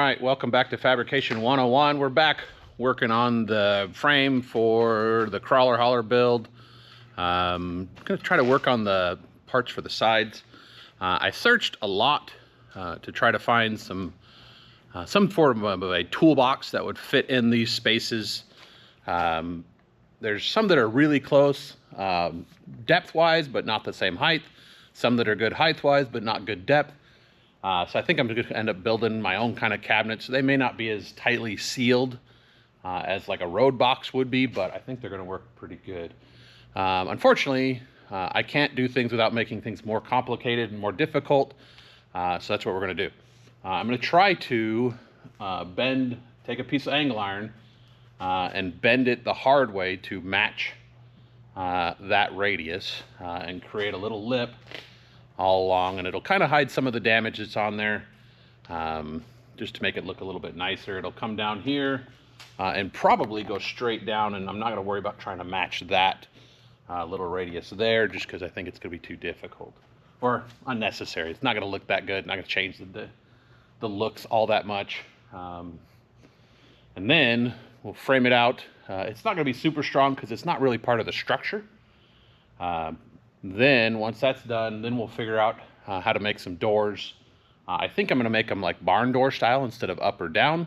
right, welcome back to Fabrication 101. We're back working on the frame for the crawler hauler build. I'm gonna try to work on the parts for the sides. I searched a lot to try to find some form of a toolbox that would fit in these spaces. There's some that are really close depth-wise, but not the same height. Some that are good height-wise, but not good depth. So I think I'm going to end up building my own kind of cabinets. They may not be as tightly sealed as like a road box would be, but I think they're going to work pretty good. Unfortunately, I can't do things without making things more complicated and more difficult. So that's what we're going to do. I'm going to try to take a piece of angle iron and bend it the hard way to match that radius and create a little lip all along, and it'll kind of hide some of the damage that's on there, just to make it look a little bit nicer. It'll come down here and probably go straight down, and I'm not going to worry about trying to match that little radius there, just because I think it's going to be too difficult or unnecessary. It's not going to look that good, not going to change the looks all that much. And then we'll frame it out. It's not going to be super strong because it's not really part of the structure. Then once that's done, then we'll figure out how to make some doors. I think I'm going to make them like barn door style instead of up or down.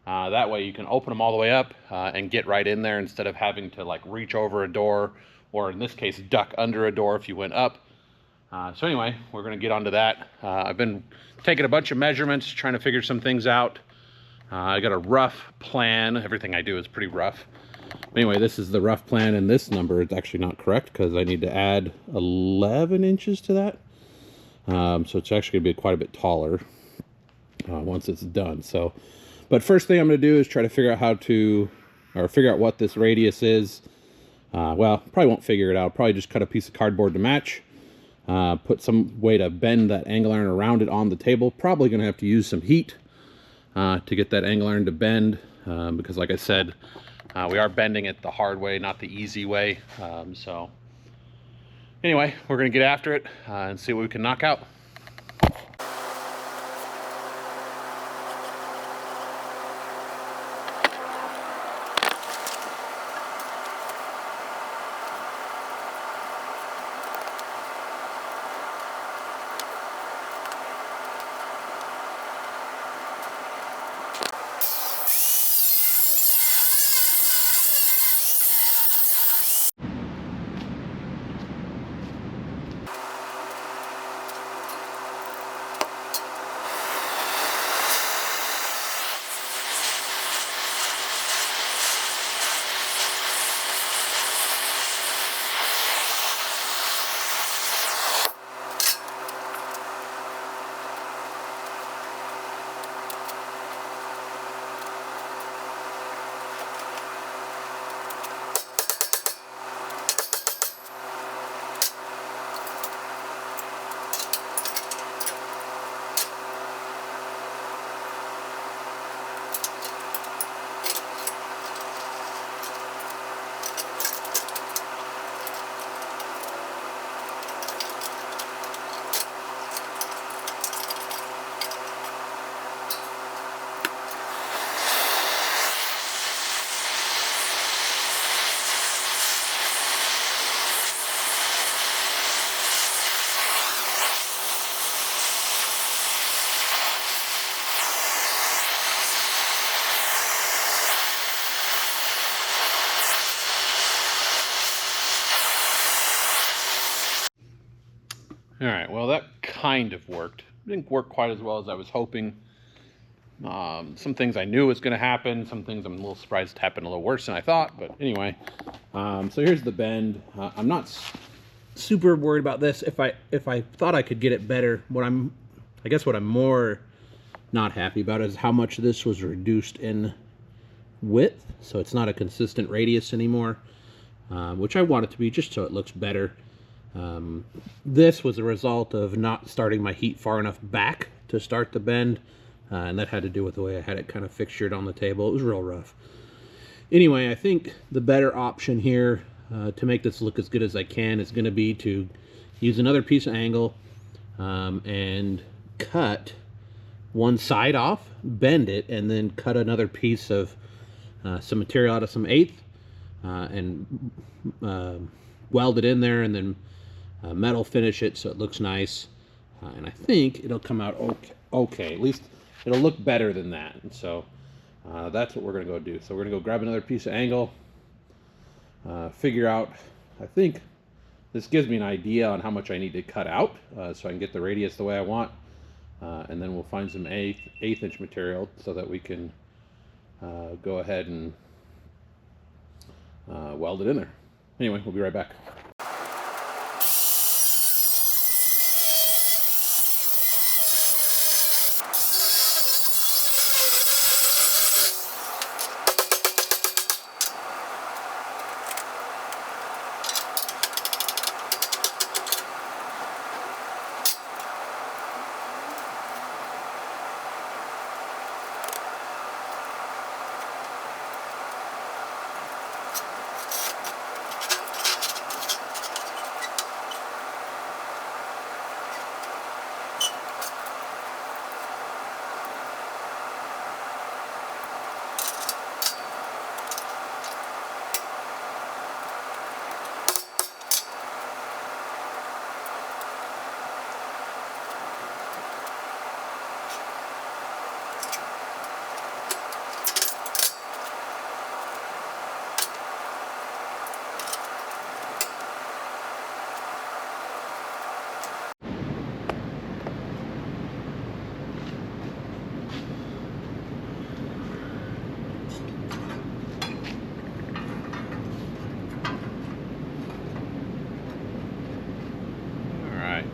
That way you can open them all the way up and get right in there instead of having to like reach over a door, or in this case duck under a door if you went up. So anyway, we're going to get onto that. I've been taking a bunch of measurements, trying to figure some things out. I got a rough plan. Everything I do is pretty rough. Anyway, this is the rough plan, and this number is actually not correct because I need to add 11 inches to that. So it's actually going to be quite a bit taller once it's done. So, but first thing I'm going to do is try to figure out what this radius is. Well, probably won't figure it out. Probably just cut a piece of cardboard to match. Put some way to bend that angle iron around it on the table. Probably going to have to use some heat to get that angle iron to bend because, like I said, we are bending it the hard way, not the easy way. So anyway, we're going to get after it and see what we can knock out. All right, well, that kind of worked. It didn't work quite as well as I was hoping. Some things I knew was going to happen. Some things I'm a little surprised happened a little worse than I thought. But anyway, so here's the bend. I'm not super worried about this. If I thought I could get it better, I guess what I'm more not happy about is how much this was reduced in width. So it's not a consistent radius anymore, which I want it to be just so it looks better. This was a result of not starting my heat far enough back to start the bend, and that had to do with the way I had it kind of fixtured on the table. It was real rough. Anyway, I think the better option here to make this look as good as I can is going to be to use another piece of angle and cut one side off, bend it, and then cut another piece of some material out of some eighth and weld it in there, and then metal finish it so it looks nice. And I think it'll come out okay. At least it'll look better than that. And so that's what we're going to go do. So we're going to go grab another piece of angle, figure out, I think this gives me an idea on how much I need to cut out so I can get the radius the way I want. And then we'll find some eighth inch material so that we can go ahead and weld it in there. Anyway, we'll be right back.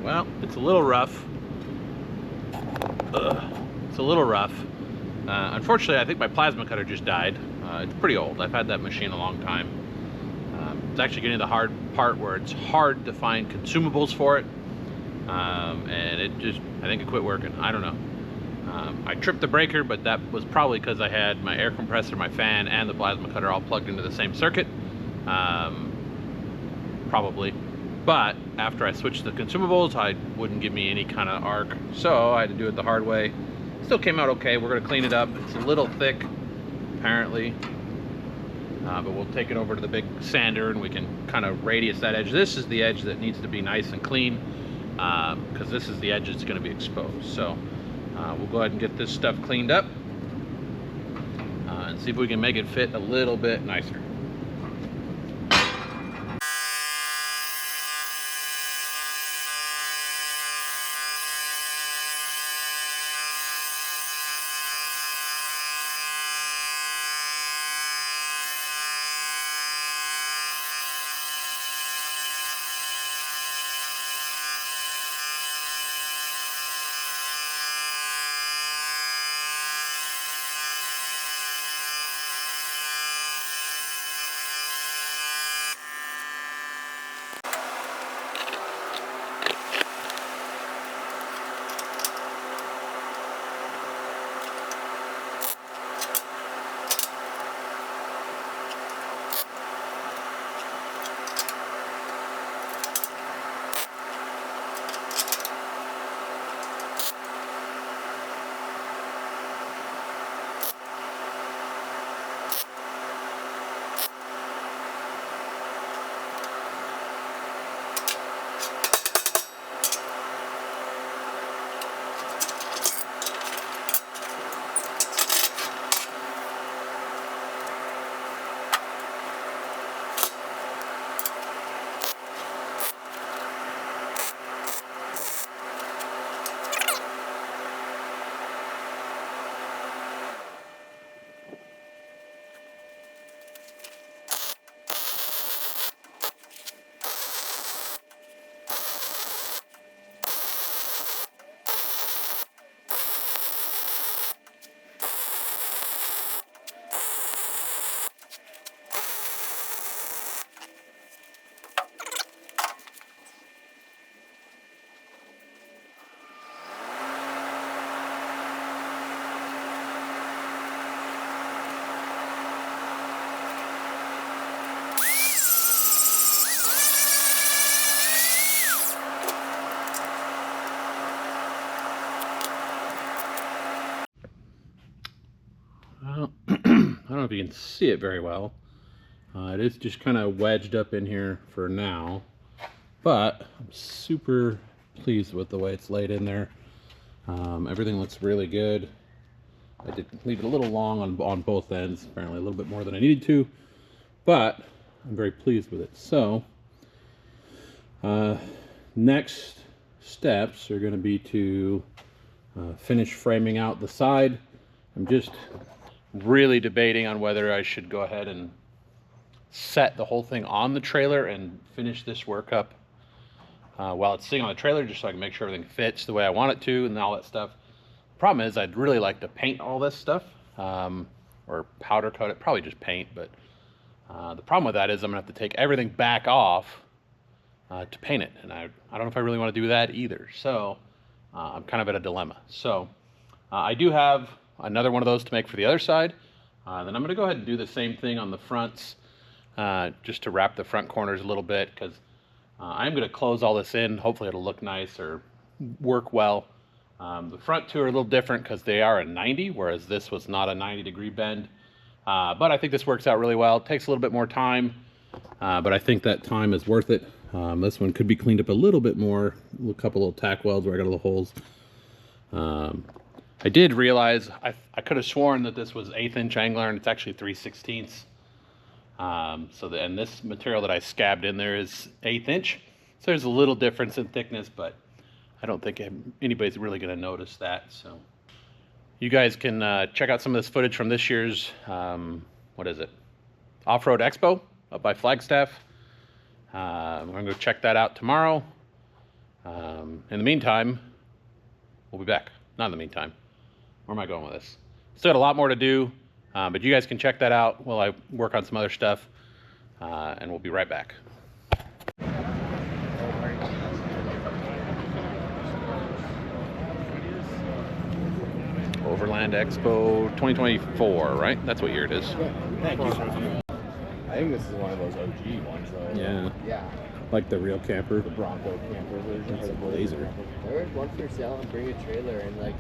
Well, it's a little rough. It's a little rough. Unfortunately, I think my plasma cutter just died. It's pretty old. I've had that machine a long time. It's actually getting to the hard part where it's hard to find consumables for it. And it just, I think it quit working. I don't know. I tripped the breaker, but that was probably because I had my air compressor, my fan, and the plasma cutter all plugged into the same circuit. Probably. But after I switched the consumables, it wouldn't give me any kind of arc, so I had to do it the hard way. Still came out okay. We're going to clean it up. It's a little thick, apparently, but we'll take it over to the big sander and we can kind of radius that edge. This is the edge that needs to be nice and clean, because this is the edge that's going to be exposed. So we'll go ahead and get this stuff cleaned up and see if we can make it fit a little bit nicer. you can see it very well. It is just kind of wedged up in here for now, but I'm super pleased with the way it's laid in there. Everything looks really good. I did leave it a little long on both ends, apparently a little bit more than I needed to, but I'm very pleased with it. So next steps are going to be to finish framing out the side. I'm just really debating on whether I should go ahead and set the whole thing on the trailer and finish this work up while it's sitting on the trailer, just so I can make sure everything fits the way I want it to and all that stuff. The problem is I'd really like to paint all this stuff or powder coat it, probably just paint, but the problem with that is I'm gonna have to take everything back off to paint it, and I don't know if I really want to do that either. So I'm kind of at a dilemma. So I do have another one of those to make for the other side. Then I'm going to go ahead and do the same thing on the fronts, just to wrap the front corners a little bit, because I'm going to close all this in. Hopefully it'll look nice or work well. The front two are a little different because they are a 90, whereas this was not a 90-degree bend. But I think this works out really well. It takes a little bit more time, but I think that time is worth it. This one could be cleaned up a little bit more, a couple little tack welds where I got little holes. I did realize I could have sworn that this was 1/8" angler, and it's actually 3/16. And this material that I scabbed in there is 1/8". So there's a little difference in thickness, but I don't think anybody's really going to notice that. So you guys can check out some of this footage from this year's what is it, Off-Road Expo up by Flagstaff. We're going to go check that out tomorrow. In the meantime, we'll be back. Not in the meantime. Where am I going with this? Still got a lot more to do, but you guys can check that out while I work on some other stuff, and we'll be right back. Overland Expo 2024, right? That's what year it is. Thank you. I think this is one of those OG ones, though. Yeah. Yeah. Like the real camper. The Bronco camper version. That's a Blazer. There's one for sale and bring a trailer and like.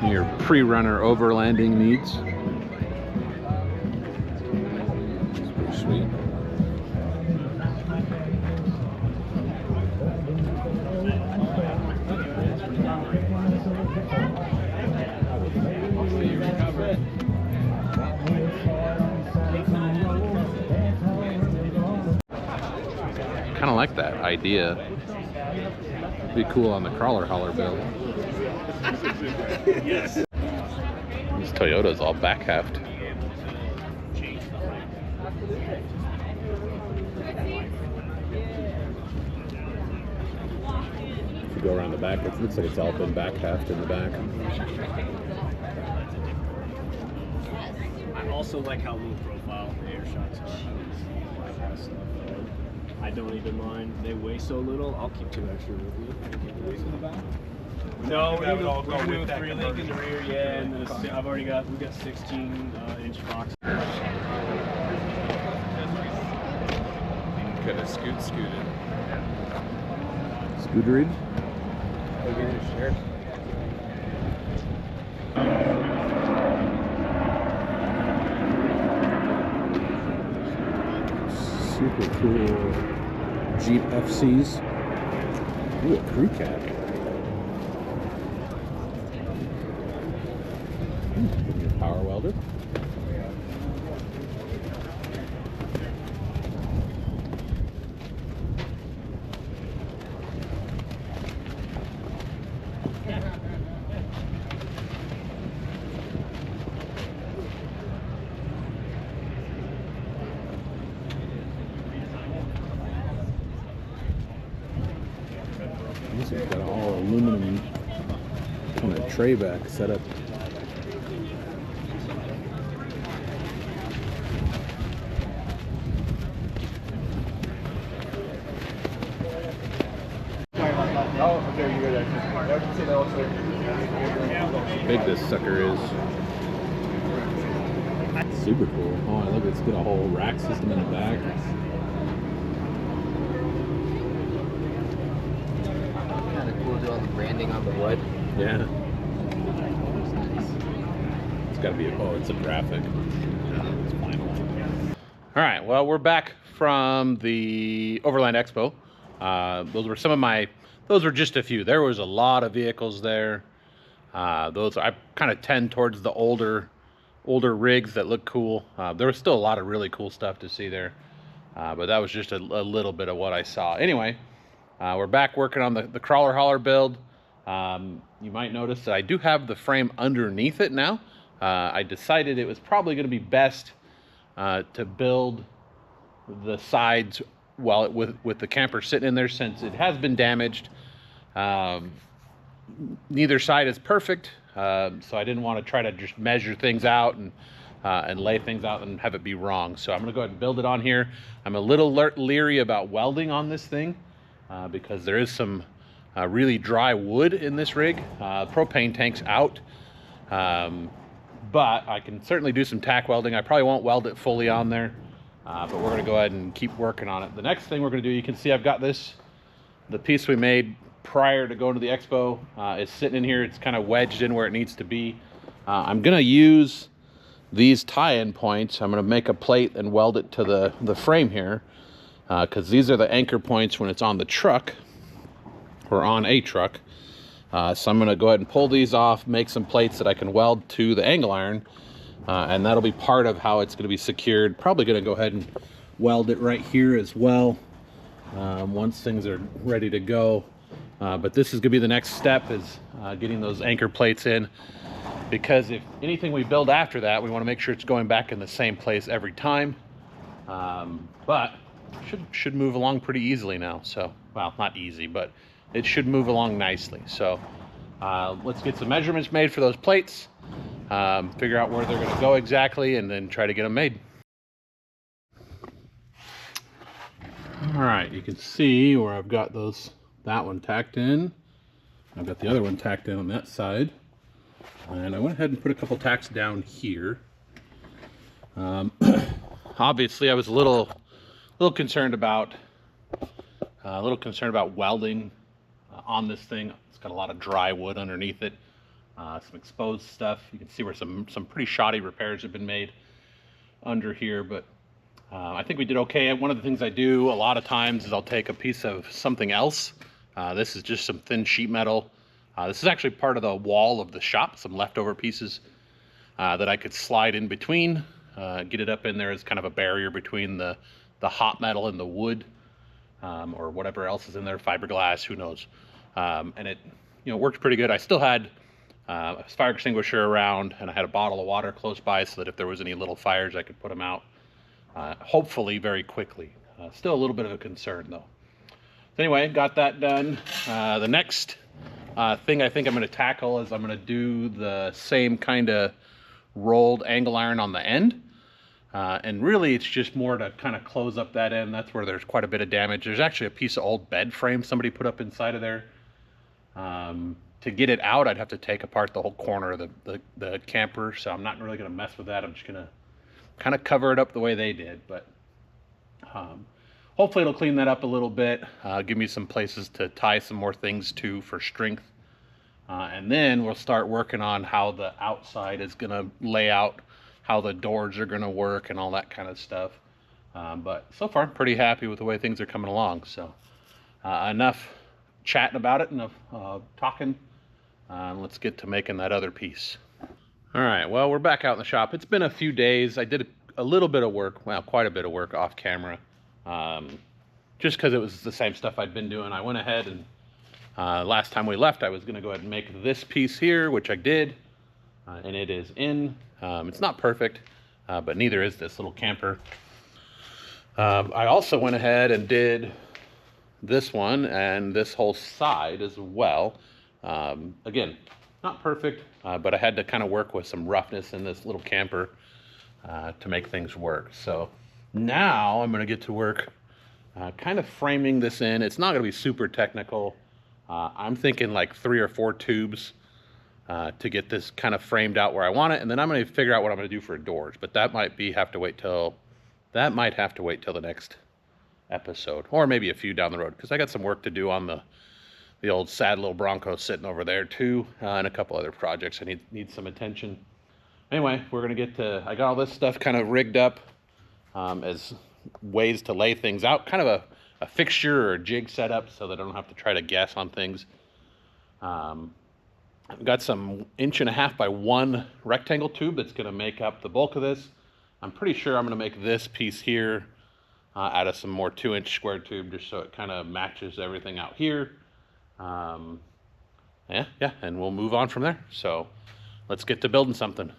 Your pre-runner overlanding needs. It's pretty sweet. Kind of like that idea. Be cool on the crawler hauler build. Yes. This Toyota's all back halved. If you go around the back, it looks like it's all been back halved in the back. I also like how low profile the air shots are. I don't even mind. They weigh so little. I'll keep 2 extra with you. In the back? No, we're doing 3 link in the rear, yeah, and then we've got 16-inch box. Could have scooted. Scootered? Sure. Super cool Jeep FCs. Ooh, a crew cab. Your power welder. This has got an all aluminum kind of tray back setup. Big this sucker is. Super cool. Oh, look, it's got a whole rack system in the back. Kind of cool to do all the branding on the wood. Yeah. It's got to be, oh, it's a graphic. It's final. All right, well, we're back from the Overland Expo. Those were just a few. There was a lot of vehicles there. I kind of tend towards the older rigs that look cool. There was still a lot of really cool stuff to see there. But that was just a little bit of what I saw. Anyway, we're back working on the crawler hauler build. You might notice that I do have the frame underneath it now. I decided it was probably going to be best to build the sides while with the camper sitting in there, since it has been damaged. Neither side is perfect, so I didn't want to try to just measure things out and lay things out and have it be wrong. So I'm going to go ahead and build it on here. I'm a little leery about welding on this thing because there is some really dry wood in this rig. Propane tank's out, but I can certainly do some tack welding. I probably won't weld it fully on there, but we're going to go ahead and keep working on it. The next thing we're going to do, you can see I've got the piece we made prior to going to the expo is sitting in here. It's kind of wedged in where it needs to be. I'm going to use these tie-in points. I'm going to make a plate and weld it to the frame here because these are the anchor points when it's on the truck or on a truck. So I'm going to go ahead and pull these off, make some plates that I can weld to the angle iron, and that'll be part of how it's going to be secured. Probably going to go ahead and weld it right here as well once things are ready to go. But this is going to be the next step, is getting those anchor plates in, because if anything we build after that, we want to make sure it's going back in the same place every time. But should move along pretty easily now. So, well, not easy, but it should move along nicely. So let's get some measurements made for those plates, figure out where they're going to go exactly, and then try to get them made. All right, you can see where I've got that one tacked in. I've got the other one tacked in on that side, and I went ahead and put a couple tacks down here. Obviously, I was a little concerned about welding on this thing. It's got a lot of dry wood underneath it, some exposed stuff. You can see where some pretty shoddy repairs have been made under here, but I think we did okay. One of the things I do a lot of times is I'll take a piece of something else. This is just some thin sheet metal. This is actually part of the wall of the shop, some leftover pieces that I could slide in between, get it up in there as kind of a barrier between the hot metal and the wood, or whatever else is in there, fiberglass, who knows. And it worked pretty good. I still had a fire extinguisher around, and I had a bottle of water close by so that if there was any little fires, I could put them out, hopefully very quickly. Still a little bit of a concern though. Anyway, got that done. The next thing I think I'm going to tackle is I'm going to do the same kind of rolled angle iron on the end. And really it's just more to kind of close up that end. That's where there's quite a bit of damage. There's actually a piece of old bed frame somebody put up inside of there. To get it out, I'd have to take apart the whole corner of the camper. So I'm not really going to mess with that. I'm just going to kind of cover it up the way they did. But hopefully it'll clean that up a little bit, give me some places to tie some more things to for strength. And then we'll start working on how the outside is going to lay out, how the doors are going to work and all that kind of stuff. But so far I'm pretty happy with the way things are coming along. So enough chatting about it, enough talking. Let's get to making that other piece. All right, well, we're back out in the shop. It's been a few days. I did a little bit of work, well, quite a bit of work off camera. Just because it was the same stuff I'd been doing. I went ahead and last time we left, I was going to go ahead and make this piece here, which I did, and it is in. It's not perfect, but neither is this little camper. I also went ahead and did this one and this whole side as well. Again, not perfect, but I had to kind of work with some roughness in this little camper to make things work. So now I'm going to get to work kind of framing this in. It's not going to be super technical. I'm thinking like 3 or 4 tubes to get this kind of framed out where I want it, and then I'm going to figure out what I'm going to do for doors. But that might have to wait till the next episode, or maybe a few down the road, because I got some work to do on the old sad little Bronco sitting over there too, and a couple other projects I need some attention. Anyway, we're gonna get to, I got all this stuff kind of rigged up as ways to lay things out, kind of a fixture or a jig setup so that I don't have to try to guess on things. I've got some 1.5 by 1 rectangle tube that's gonna make up the bulk of this. I'm pretty sure I'm gonna make this piece here out of some more 2-inch square tube, just so it kind of matches everything out here. Yeah, and we'll move on from there. So let's get to building something.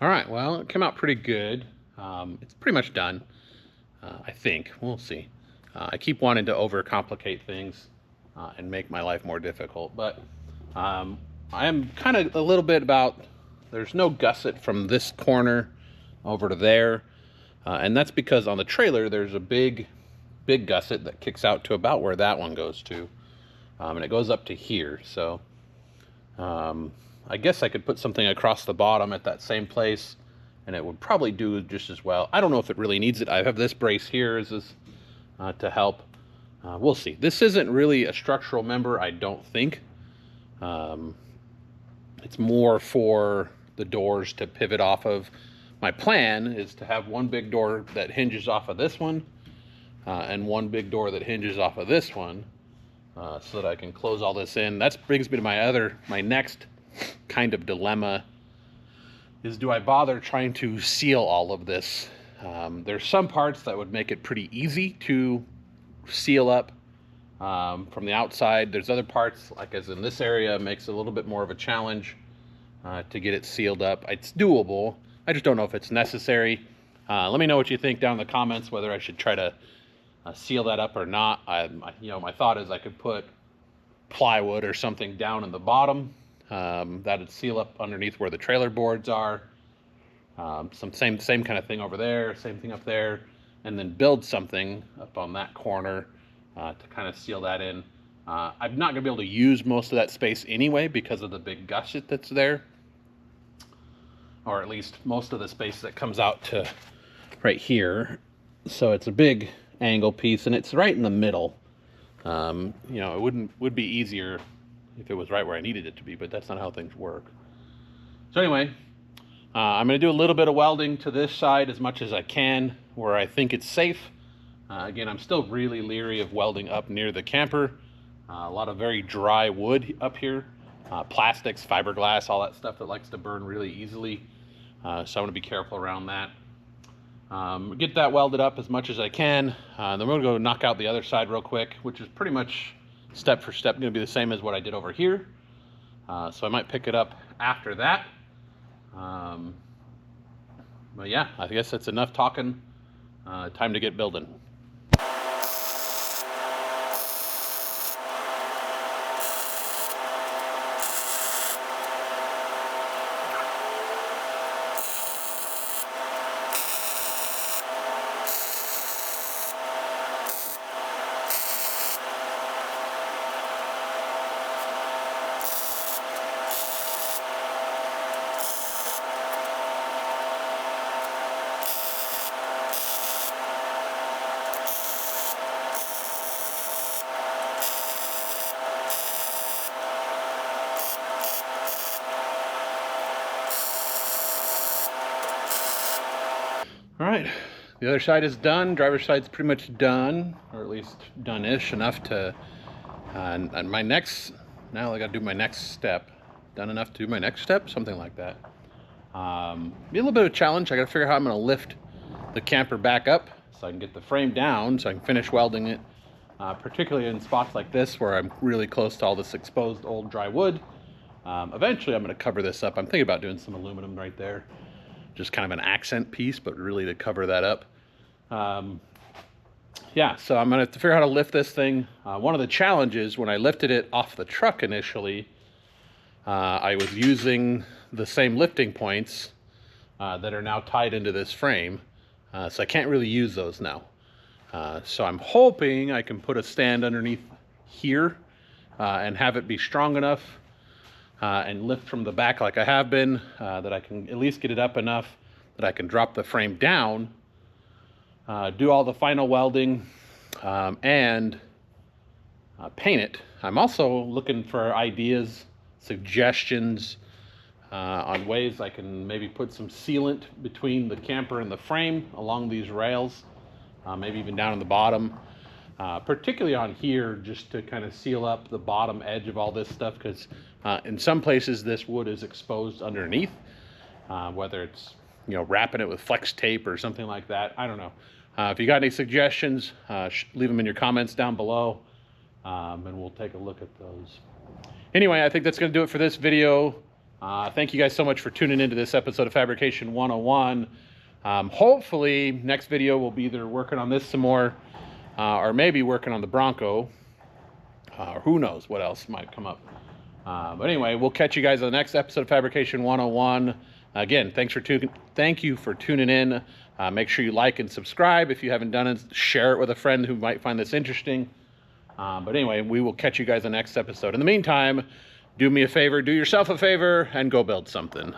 All right, well, it came out pretty good. It's pretty much done, I think. We'll see. I keep wanting to overcomplicate things and make my life more difficult, but I am kind of a little bit about, there's no gusset from this corner over to there, and that's because on the trailer there's a big gusset that kicks out to about where that one goes to, and it goes up to here. So I guess I could put something across the bottom at that same place and it would probably do just as well. I don't know if it really needs it. I have this brace here to help. We'll see. This isn't really a structural member, I don't think. It's more for the doors to pivot off of. My plan is to have one big door that hinges off of this one and one big door that hinges off of this one, so that I can close all this in. That brings me to my next kind of dilemma, is do I bother trying to seal all of this? There's some parts that would make it pretty easy to seal up from the outside. There's other parts, like as in this area, makes it a little bit more of a challenge to get it sealed up. It's doable. I just don't know if it's necessary. Let me know what you think down in the comments, whether I should try to seal that up or not. My thought is I could put plywood or something down in the bottom that'd seal up underneath where the trailer boards are. Same kind of thing over there, same thing up there, and then build something up on that corner to kind of seal that in. I'm not going to be able to use most of that space anyway because of the big gusset that's there. Or at least most of the space that comes out to right here. So it's a big angle piece, and it's right in the middle. You know, it would be easier if it was right where I needed it to be, but that's not how things work. So anyway, I'm going to do a little bit of welding to this side as much as I can where I think it's safe. Again, I'm still really leery of welding up near the camper. A lot of very dry wood up here. Plastics, fiberglass, all that stuff that likes to burn really easily. So I want to be careful around that. Get that welded up as much as I can. Then we're going to go knock out the other side real quick, which is pretty much step for step going to be the same as what I did over here. So I might pick it up after that. But yeah, I guess that's enough talking. Time to get building. All right, the other side is done. Driver's side's pretty much done, or at least done-ish enough to, and my next, now I gotta do my next step. Done enough to do my next step, something like that. Be a little bit of a challenge. I gotta figure out how I'm gonna lift the camper back up so I can get the frame down so I can finish welding it, particularly in spots like this where I'm really close to all this exposed old dry wood. Eventually I'm gonna cover this up. I'm thinking about doing some aluminum right there. Just kind of an accent piece, but really to cover that up. Yeah, so I'm gonna have to figure out how to lift this thing. One of the challenges when I lifted it off the truck initially, I was using the same lifting points that are now tied into this frame. So I can't really use those now. So I'm hoping I can put a stand underneath here and have it be strong enough and lift from the back like I have been, that I can at least get it up enough that I can drop the frame down, do all the final welding, and paint it. I'm also looking for ideas, suggestions on ways I can maybe put some sealant between the camper and the frame along these rails, maybe even down in the bottom. Particularly on here, just to kind of seal up the bottom edge of all this stuff, because in some places this wood is exposed underneath, whether it's, you know, wrapping it with flex tape or something like that. I don't know. If you got any suggestions, leave them in your comments down below, and we'll take a look at those. Anyway, I think that's going to do it for this video. Thank you guys so much for tuning into this episode of Fabrication 101. Hopefully next video we'll be either working on this some more, or maybe working on the Bronco, or who knows what else might come up. But anyway, we'll catch you guys on the next episode of Fabrication 101. Again, thank you for tuning in. Make sure you like and subscribe if you haven't done it. Share it with a friend who might find this interesting. But anyway, we will catch you guys on the next episode. In the meantime, do me a favor, do yourself a favor, and go build something.